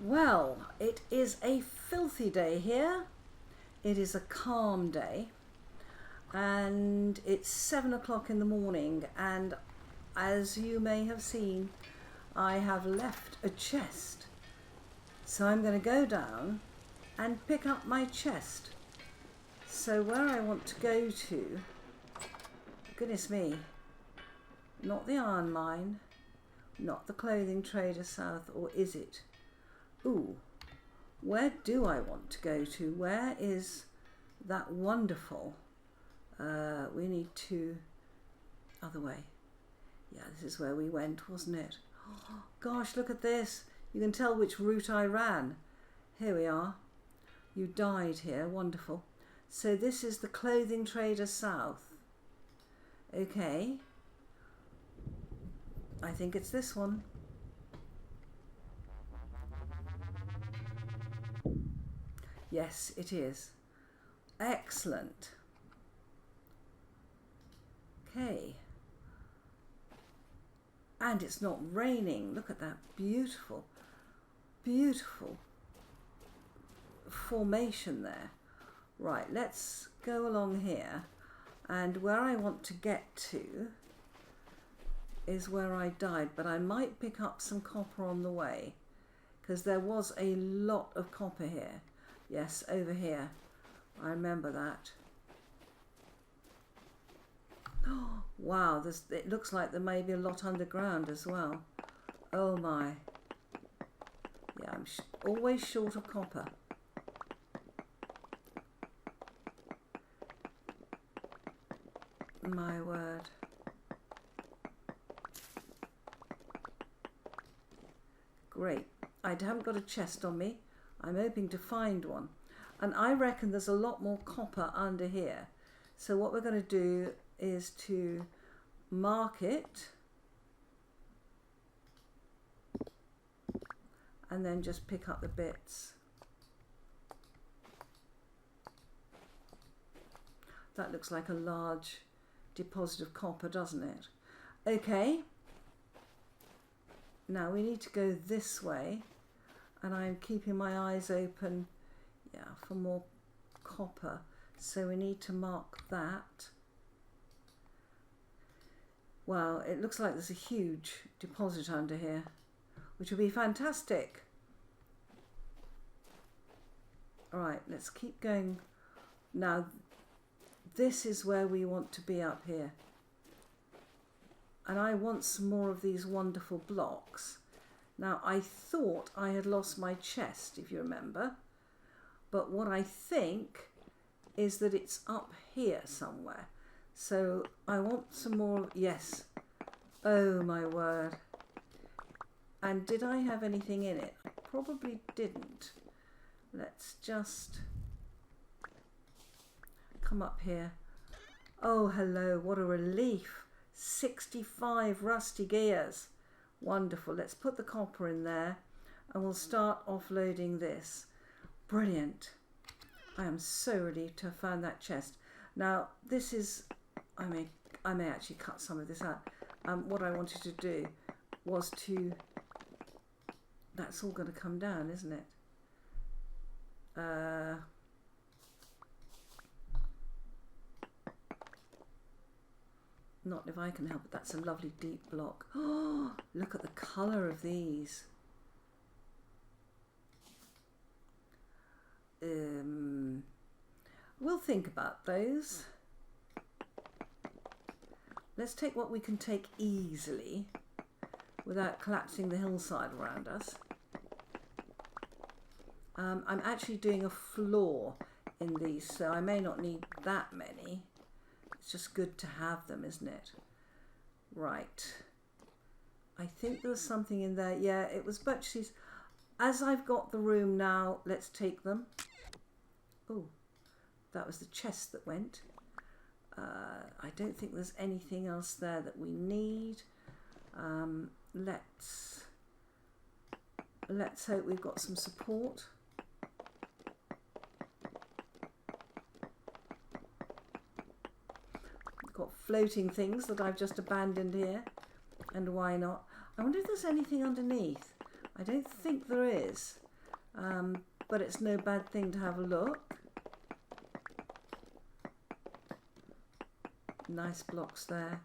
Well, it is a filthy day here. It is a calm day and it's 7 o'clock in the morning, and as you may have seen, I have left a chest. So I'm going to go down and pick up my chest. So where I want to go to, goodness me, not the iron mine, not the clothing trader south, or is it? Ooh, where do I want to go to? Where is that wonderful, we need to, other way. Yeah, this is where we went, wasn't it? Oh, gosh, look at this. You can tell which route I ran. Here we are. You died here, wonderful. So this is the clothing trader south. Okay. I think it's this one. Yes, it is. Excellent. Okay. And it's not raining. Look at that beautiful, beautiful formation there. Right, let's go along here. And where I want to get to is where I died, but I might pick up some copper on the way, because there was a lot of copper here. Yes, over here. I remember that. Oh, wow, it looks like there may be a lot underground as well. Oh my. Yeah, I'm always short of copper. My word. Great. I haven't got a chest on me. I'm hoping to find one. And I reckon there's a lot more copper under here. So what we're going to do is to mark it and then just pick up the bits. That looks like a large deposit of copper, doesn't it? Okay. Now we need to go this way, and I'm keeping my eyes open, yeah, for more copper. So we need to mark that. Wow, it looks like there's a huge deposit under here, which would be fantastic. All right, let's keep going. Now, this is where we want to be up here. And I want some more of these wonderful blocks. Now, I thought I had lost my chest, if you remember. But what I think is that it's up here somewhere. So I want some more, yes. Oh my word. And did I have anything in it? I probably didn't. Let's just come up here. Oh, hello, what a relief. 65 rusty gears. Wonderful. Let's put the copper in there and we'll start offloading this. Brilliant. I am so relieved to have found that chest. Now, this is, I may actually cut some of this out. What I wanted to do was to, that's all going to come down, isn't it? Not if I can help it. That's a lovely deep block. Oh, look at the colour of these. We'll think about those. Let's take what we can take easily without collapsing the hillside around us. I'm actually doing a floor in these, so I may not need that many. It's just good to have them, isn't it? Right. I think there was something in there. Yeah, it was birch seeds. As I've got the room now, let's take them. Oh, that was the chest that went. I don't think there's anything else there that we need. Let's hope we've got some support. Got floating things that I've just abandoned here, and why not? I wonder if there's anything underneath. I don't think there is. but it's no bad thing to have a look. Nice blocks there.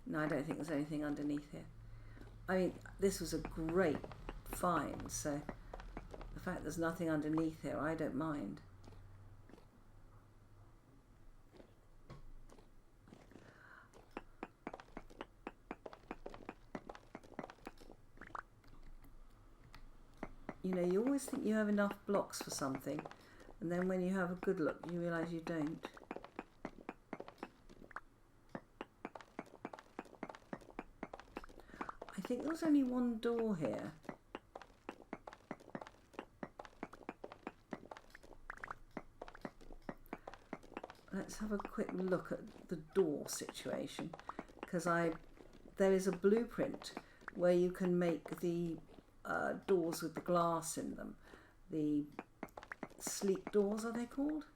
No, I don't think there's anything underneath here. I mean, this was a great find, so the fact there's nothing underneath here, I don't mind. You know, you always think you have enough blocks for something, and then when you have a good look, you realise you don't. I think there's only one door here. Let's have a quick look at the door situation, because there is a blueprint where you can make the doors with the glass in them. The sleek doors, are they called?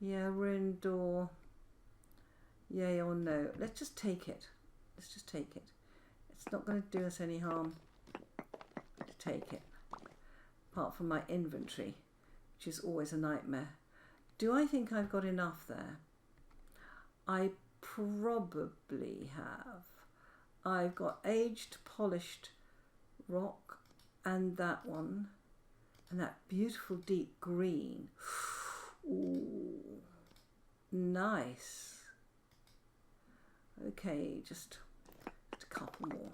Yeah, ruined door. Yay or no? Let's just take it. Let's just take it. It's not going to do us any harm to take it, apart from my inventory, which is always a nightmare. Do I think I've got enough there? I probably have. I've got aged polished rock and that one, and that beautiful deep green. Ooh, nice. Okay, just a couple more.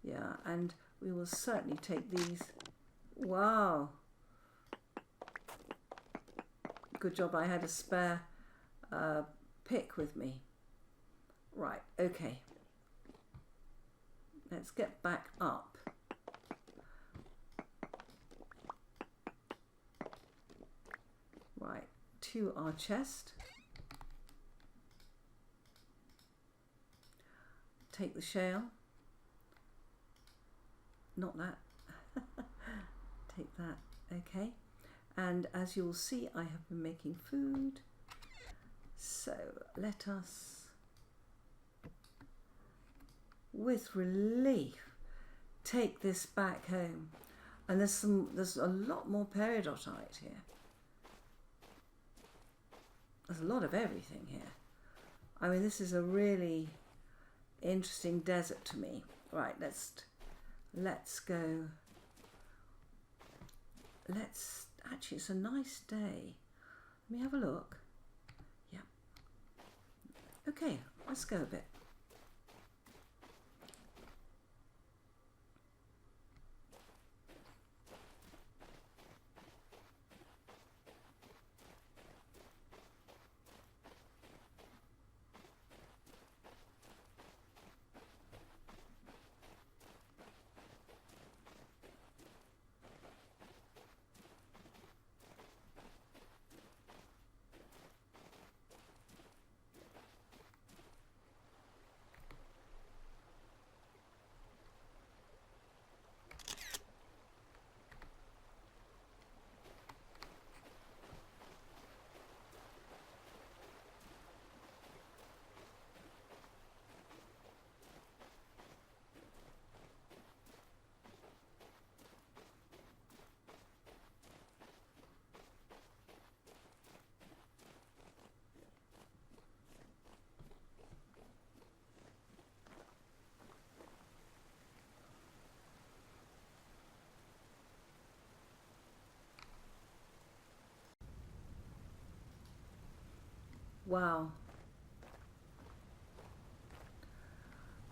Yeah, and we will certainly take these. Wow. Good job I had a spare pick with me. Right, okay. Let's get back up. Right, to our chest. Take the shale. Not that. Take that, okay. And as you'll see, I have been making food. So let us, with relief, take this back home. And there's a lot more peridotite here. There's a lot of everything here. I mean, this is a really interesting desert to me. Right, let's go. Actually, it's a nice day. Let me have a look. Yeah. Okay, let's go a bit. Wow.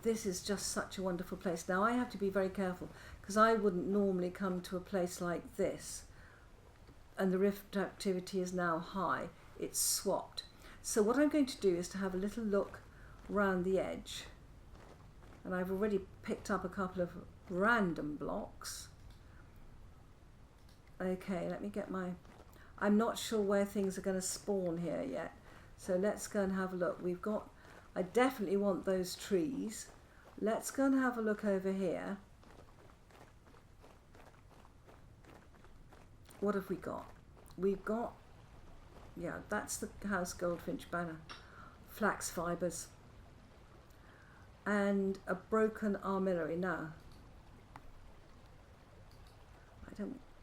This is just such a wonderful place. Now I have to be very careful because I wouldn't normally come to a place like this, and the rift activity is now high. It's swapped. So what I'm going to do is to have a little look round the edge, and I've already picked up a couple of random blocks. Okay, let me get my, I'm not sure where things are going to spawn here yet. So let's go and have a look. We've got, I definitely want those trees. Let's go and have a look over here. What have we got? we've got, yeah, that's the house goldfinch banner, flax fibres, and a broken armillary. Now,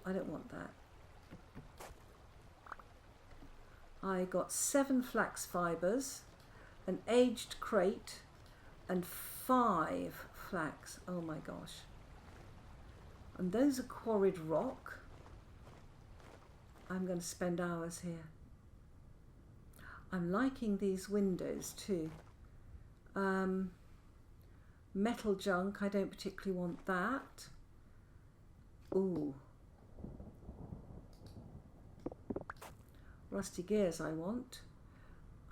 I don't want that. I got 7 flax fibres, an aged crate, and 5 flax. Oh my gosh. And those are quarried rock. I'm going to spend hours here. I'm liking these windows too. Metal junk, I don't particularly want that. Ooh. Rusty gears I want.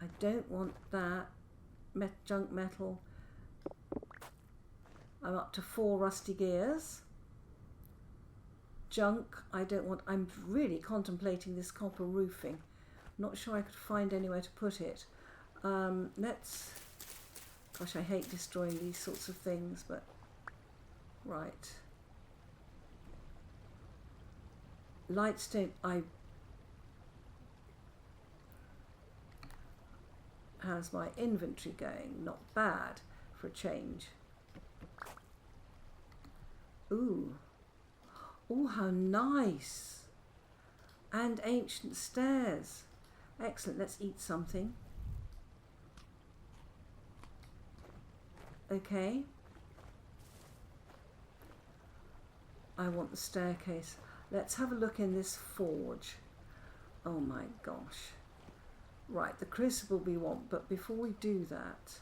I don't want that. Junk metal. I'm up to 4 rusty gears. Junk I don't want. I'm really contemplating this copper roofing. Not sure I could find anywhere to put it. Let's... Gosh, I hate destroying these sorts of things, but... Right. Lightstone, how's my inventory going? Not bad for a change. Ooh. Oh, how nice. And ancient stairs. Excellent, let's eat something. Okay. I want the staircase. Let's have a look in this forge. Oh my gosh. Right, the crucible we want, but before we do that,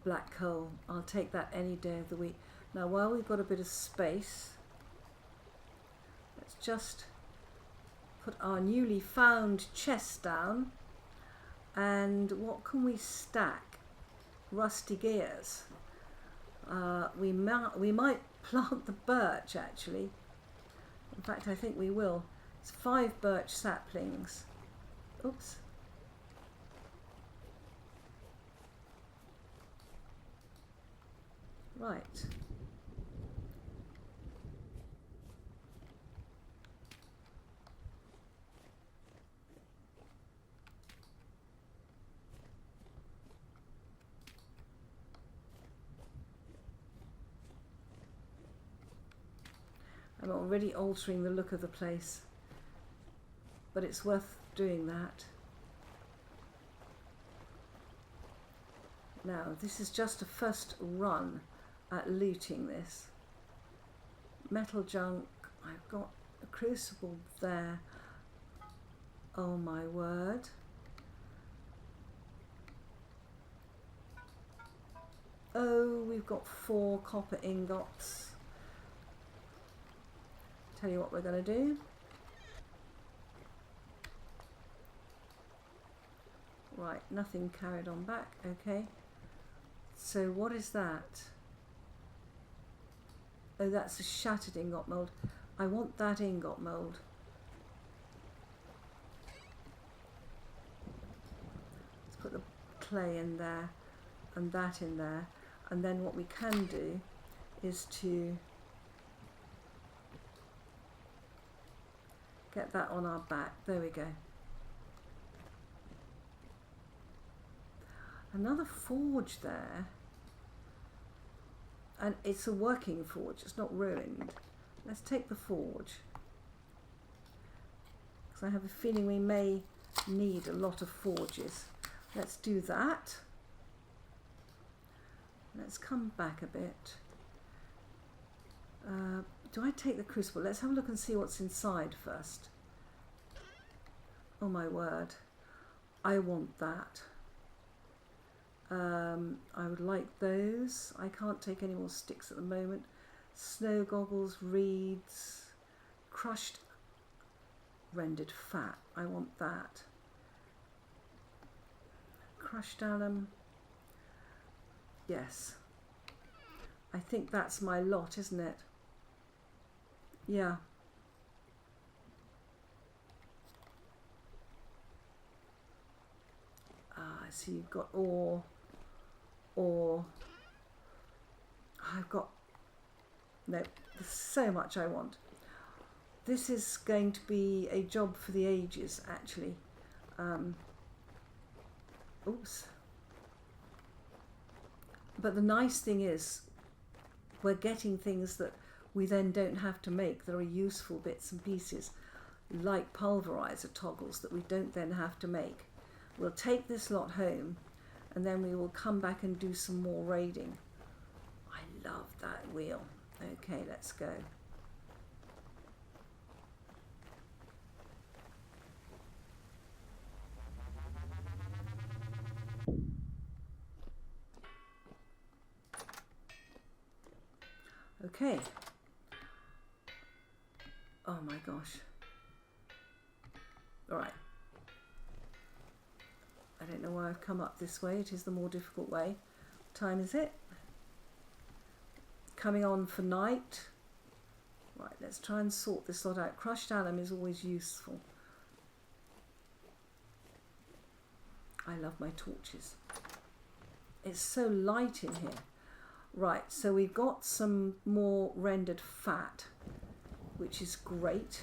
black coal, I'll take that any day of the week. Now while we've got a bit of space, let's just put our newly found chest down, and what can we stack? Rusty gears. We might plant the birch actually. In fact, I think we will. It's 5 birch saplings. Oops. Right. I'm already altering the look of the place, but it's worth doing that. Now, this is just a first run at looting this. Metal junk, I've got a crucible there. Oh my word. Oh, we've got 4 copper ingots. Tell you what we're going to do. Right, nothing carried on back, okay. So what is that? Oh, that's a shattered ingot mould. I want that ingot mould. Let's put the clay in there and that in there. And then what we can do is to get that on our back. There we go. Another forge there. And it's a working forge, it's not ruined. Let's take the forge. Because I have a feeling we may need a lot of forges. Let's do that. Let's come back a bit. Do I take the crucible? Let's have a look and see what's inside first. Oh my word. I want that. I would like those. I can't take any more sticks at the moment. Snow goggles, reeds, crushed rendered fat. I want that. Crushed alum. Yes. I think that's my lot, isn't it? Yeah. Ah, I see you've got ore. I've got No, there's so much I want. This is going to be a job for the ages, actually. Oops. But the nice thing is, we're getting things that we then don't have to make, that are useful bits and pieces, like pulverizer toggles that we don't then have to make. We'll take this lot home, and then we will come back and do some more raiding. I love that wheel. Okay, let's go. Okay. Oh my gosh. All right. I don't know why I've come up this way. It is the more difficult way. What time is it? Coming on for night. Right, let's try and sort this lot out. Crushed alum is always useful. I love my torches. It's so light in here. Right, so we've got some more rendered fat, which is great.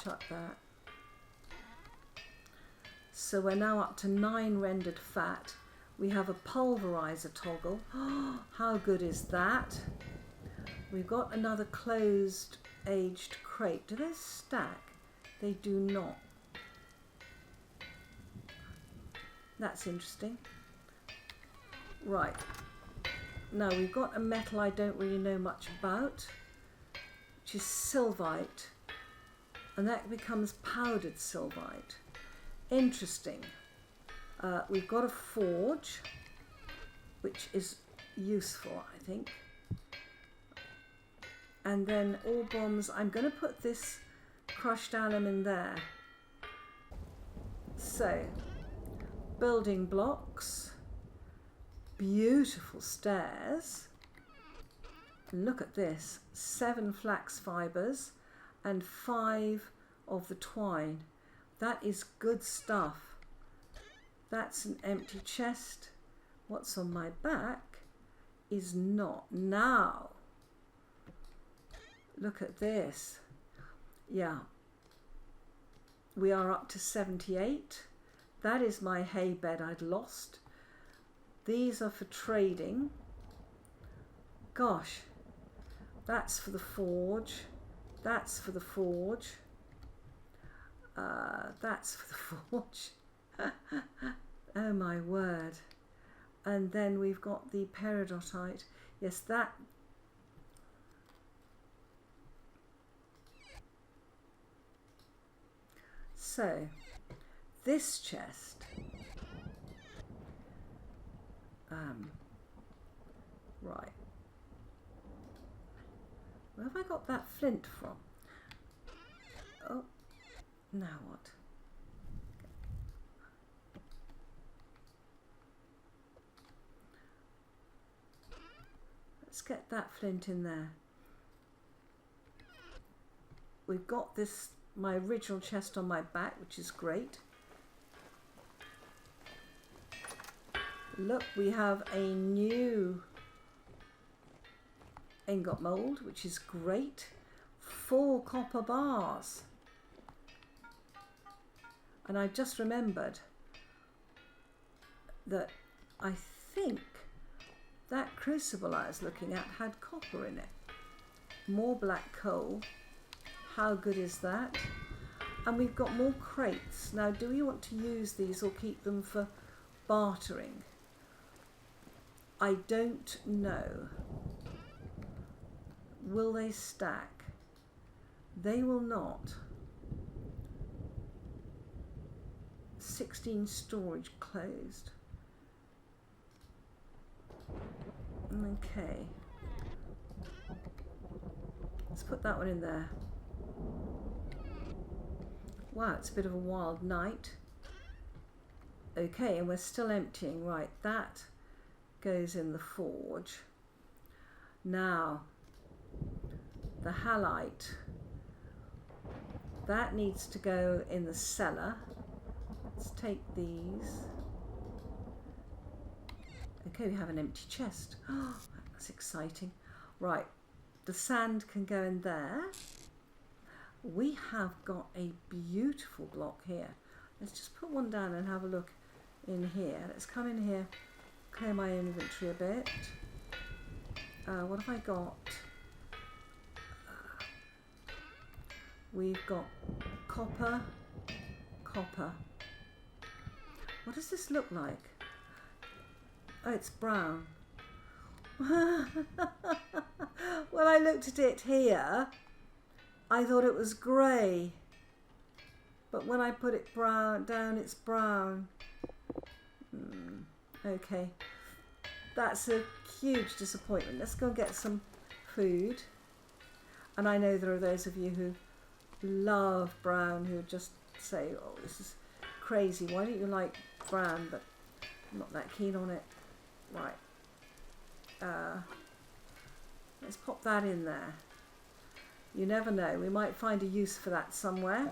Shut that. So we're now up to 9 rendered fat. We have a pulverizer toggle. How good is that? We've got another closed aged crate. Do they stack? They do not. That's interesting. Right. Now we've got a metal I don't really know much about, which is sylvite, and that becomes powdered sylvite. Interesting. We've got a forge, which is useful, I think. And then ore bombs. I'm going to put this crushed alum in there. So, building blocks, beautiful stairs. Look at this, 7 flax fibres and 5 of the twine. That is good stuff. That's an empty chest. What's on my back is not. Now, look at this. Yeah, we are up to 78. That is my hay bed I'd lost. These are for trading. Gosh, that's for the forge. That's for the forge. That's for the forge. Oh my word. And then we've got the peridotite. Yes, that. So, this chest. Right. Where have I got that flint from? Oh, now what? Let's get that flint in there. We've got this, my original chest on my back, which is great. Look, we have a new ingot mould, which is great. 4 copper bars. And I just remembered that I think that crucible I was looking at had copper in it. More black coal. How good is that? And we've got more crates. Now, do we want to use these or keep them for bartering? I don't know. Will they stack? They will not. 16 storage closed. Okay. Let's put that one in there. Wow, it's a bit of a wild night. Okay, and we're still emptying. Right, that goes in the forge. Now, the halite, that needs to go in the cellar. Let's take these. Okay, we have an empty chest. Oh, that's exciting. Right, the sand can go in there. We have got a beautiful block here. Let's just put one down and have a look in here. Let's come in here, clear my inventory a bit. What have I got? We've got copper, copper. What does this look like? Oh, it's brown. When I looked at it here, I thought it was grey. But when I put it down, it's brown. Okay. That's a huge disappointment. Let's go and get some food. And I know there are those of you who love brown who just say, oh, this is crazy. Why don't you like brown? But I'm not that keen on it. Right. Let's pop that in there. You never know. We might find a use for that somewhere.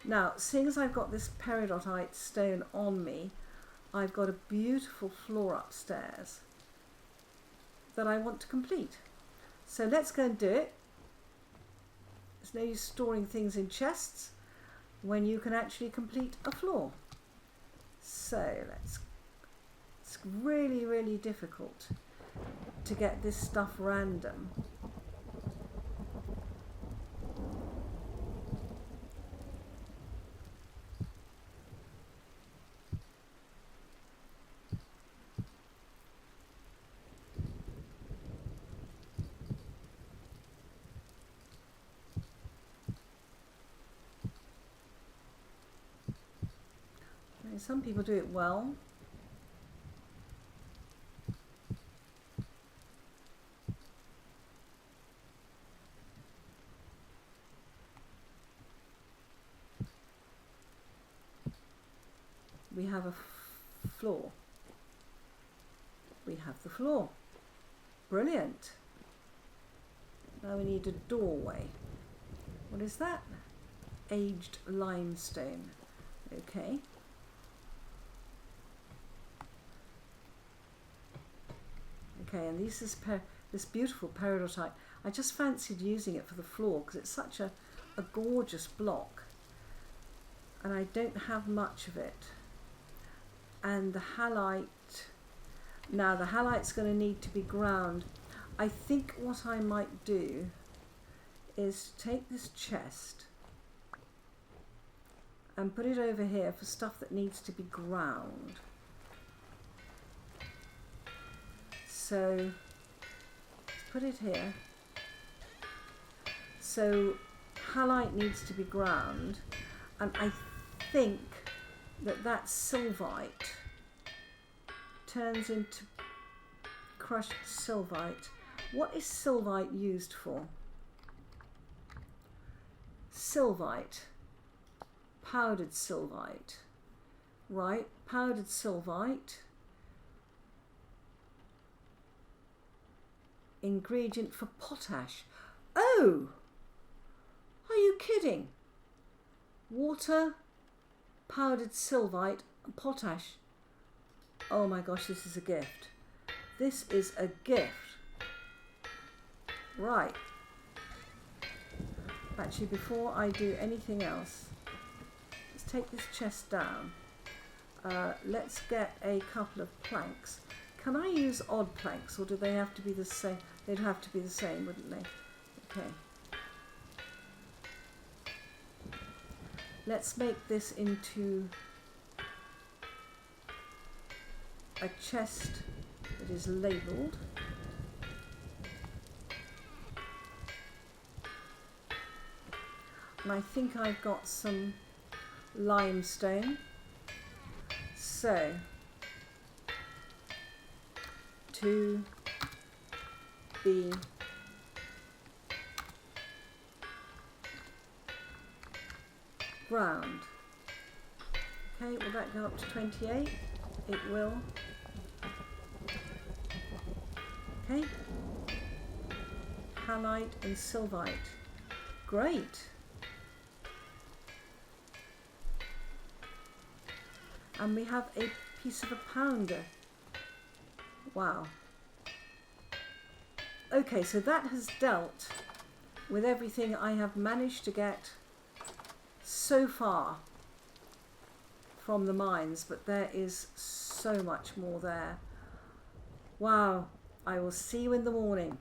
Now, seeing as I've got this peridotite stone on me, I've got a beautiful floor upstairs that I want to complete. So let's go and do it. There's no use storing things in chests when you can actually complete a floor. So it's really, really difficult to get this stuff random. Some people do it well. We have a floor. We have the floor. Brilliant. Now we need a doorway. What is that? Aged limestone. Okay. Okay, and this is this beautiful peridotite. I just fancied using it for the floor because it's such a gorgeous block, and I don't have much of it. And the halite, now the halite's going to need to be ground. I think what I might do is take this chest and put it over here for stuff that needs to be ground. So let's put it here. So halite needs to be ground, and I think that sylvite turns into crushed sylvite. What is sylvite used for? Sylvite, powdered sylvite, right? Powdered sylvite. Ingredient for potash. Oh, are you kidding? Water, powdered sylvite, and potash. Oh my gosh, this is a gift. This is a gift. Right. Actually, before I do anything else, let's take this chest down. Let's get a couple of planks. Can I use odd planks, or do they have to be the same? They'd have to be the same, wouldn't they? Okay. Let's make this into a chest that is labelled. And I think I've got some limestone. So, to be ground. Okay, will that go up to 28? It will. Okay. Halite and sylvite. Great. And we have a piece of a pounder. Wow. Okay, so that has dealt with everything I have managed to get so far from the mines, but there is so much more there. Wow, I will see you in the morning.